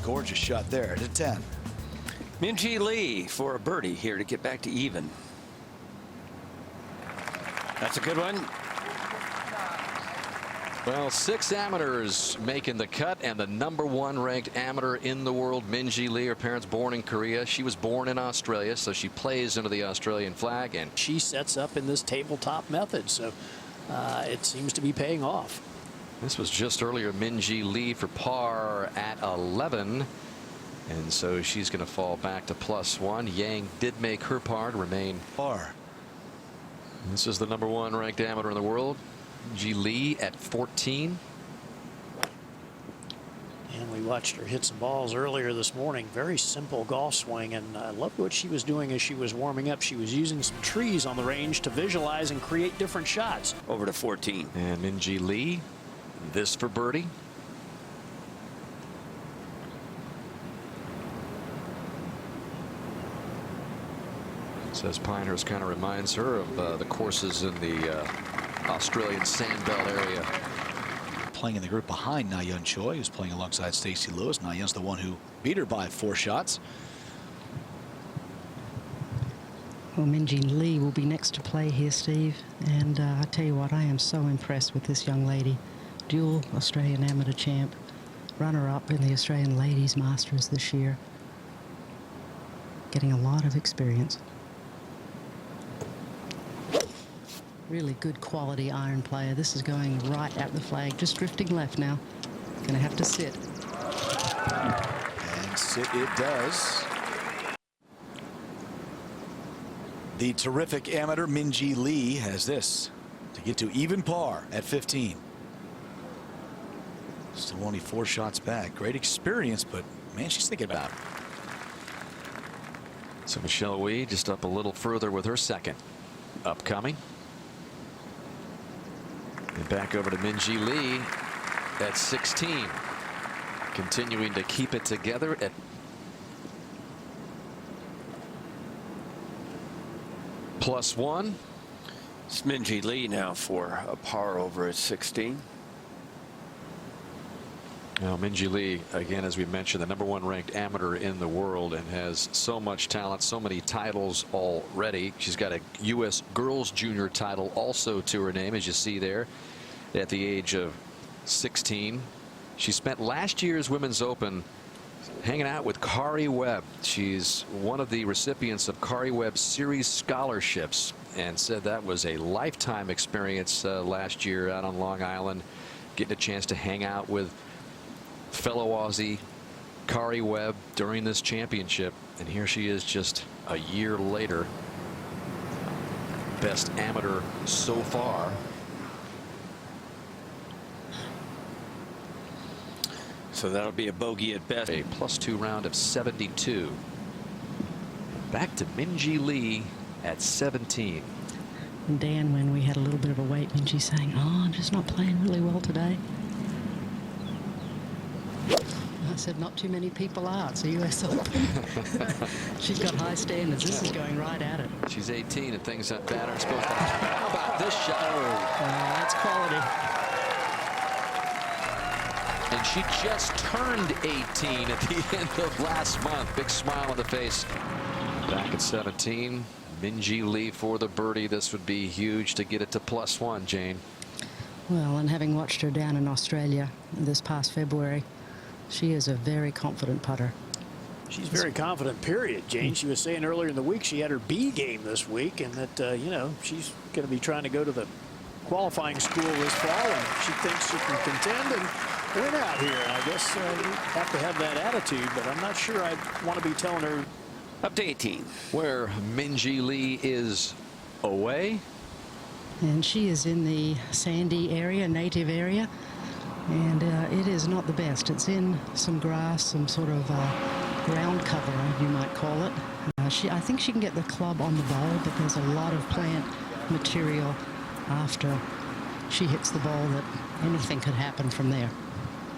Gorgeous shot there to 10. Minjee Lee for a birdie here to get back to even. That's a good one. Well, 6 amateurs making the cut, and the #1 ranked amateur in the world, Minjee Lee. Her parents born in Korea. She was born in Australia, so she plays under the Australian flag. And she sets up in this tabletop method, so it seems to be paying off. This was just earlier. Minjee Lee for par at 11. And so she's going to fall back to +1. Yang did make her par to remain par. This is the #1 ranked amateur in the world, Minjee Lee, at 14. And we watched her hit some balls earlier this morning. Very simple golf swing, and I loved what she was doing as she was warming up. She was using some trees on the range to visualize and create different shots. Over to 14. And Minjee Lee, this for birdie. Says Pinehurst kind of reminds her of the courses in the Australian Sandbelt area. Playing in the group behind Na Yeon Choi, who's playing alongside Stacey Lewis. Na Yeon's the one who beat her by 4 shots. Well, Minjee Lee will be next to play here, Steve. And I tell you what, I am so impressed with this young lady. Dual Australian amateur champ, runner-up in the Australian Ladies Masters this year. Getting a lot of experience. Really good quality iron player. This is going right at the flag, just drifting left now. Going to have to sit. And sit it does. The terrific amateur Minjee Lee has this to get to even par at 15. Still only 4 shots back. Great experience, but man, she's thinking about it. So Michelle Wie just up a little further with her second upcoming. And back over to Minjee Lee at 16. Continuing to keep it together at +1. It's Minjee Lee now for a par over at 16. Now Minjee Lee, again, as we mentioned, the #1 ranked amateur in the world, and has so much talent, so many titles already. She's got a U.S. Girls Junior title also to her name, as you see there, at the age of 16. She spent last year's Women's Open hanging out with Kari Webb. She's one of the recipients of Kari Webb's series scholarships, and said that was a lifetime experience last year out on Long Island, getting a chance to hang out with fellow Aussie Kari Webb during this championship. And here she is just a year later, best amateur so far. So that'll be a bogey at best. A +2 round of 72. Back to Minjee Lee at 17. And Dan, when we had a little bit of a wait, Minjee saying, "Oh, I'm just not playing really well today." I said, not too many people are. It's a US Open. She's got high standards. This is going right at it. She's 18 and things that bad aren't supposed to happen. How about this shot? That's quality. And she just turned 18 at the end of last month. Big smile on the face. Back at 17. Minjee Lee for the birdie. This would be huge to get it to +1, Jane. Well, and having watched her down in Australia this past February, she is a very confident putter. She's very confident, period, Jane. She was saying earlier in the week she had her B game this week, and that, you know, she's going to be trying to go to the qualifying school this fall, and she thinks she can contend and win out here. I guess you have to have that attitude, but I'm not sure I'd want to be telling her. Up to 18. Where Minjee Lee is away. And she is in the Sandy area, native area. And it is not the best. It's in some grass, some sort of ground cover, you might call it. I think she can get the club on the ball, but there's a lot of plant material after she hits the ball that anything could happen from there.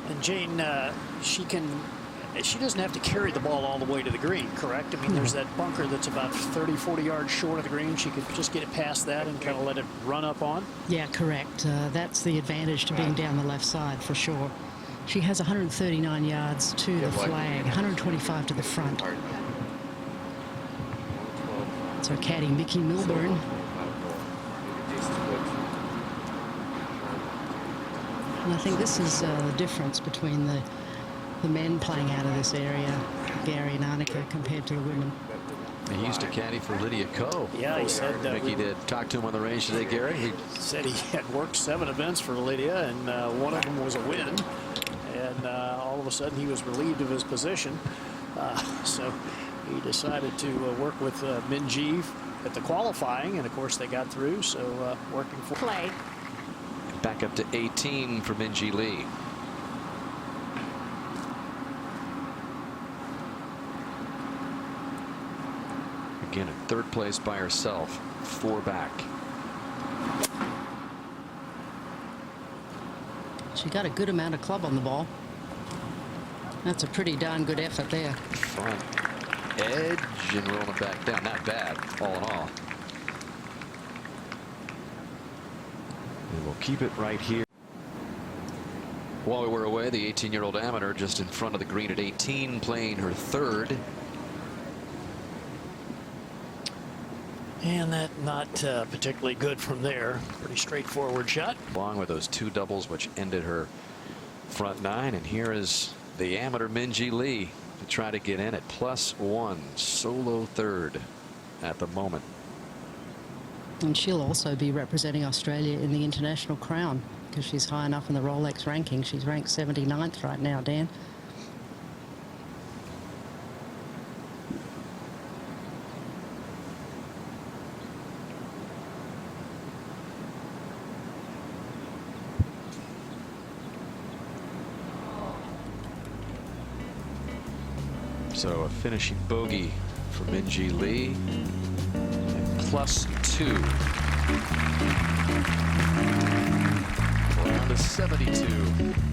And Jane, she doesn't have to carry the ball all the way to the green, correct? I mean, there's that bunker that's about 30, 40 yards short of the green. She could just get it past that and kind of let it run up on. Yeah, correct. That's the advantage to being down the left side for sure. She has 139 yards to the flag, 125 to the front. So caddy Mickey Milburn. And I think this is the difference between the men playing out of this area, Gary and Arnica, compared to the women. He used to caddy for Lydia Ko. Yeah, he said that. Mickey did. Talk to him on the range today, Gary. He said he had worked 7 events for Lydia, and one of them was a win. And all of a sudden, he was relieved of his position. So he decided to work with Minjee at the qualifying, and of course, they got through. So working for play. back up to 18 for Minjee Lee. Again, in 3rd place by herself, 4 back. She got a good amount of club on the ball. That's a pretty darn good effort there. Front edge and rolling it back down. Not bad, all in all. And we'll keep it right here. While we were away, the 18-year-old amateur just in front of the green at 18, playing her 3rd. And that not particularly good from there. Pretty straightforward shot. Along with those 2 doubles, which ended her front 9. And here is the amateur Minjee Lee to try to get in at +1, solo 3rd at the moment. And she'll also be representing Australia in the International Crown because she's high enough in the Rolex ranking. She's ranked 79th right now, Dan. So a finishing bogey for Minjee Lee. And +2. We're on to 72.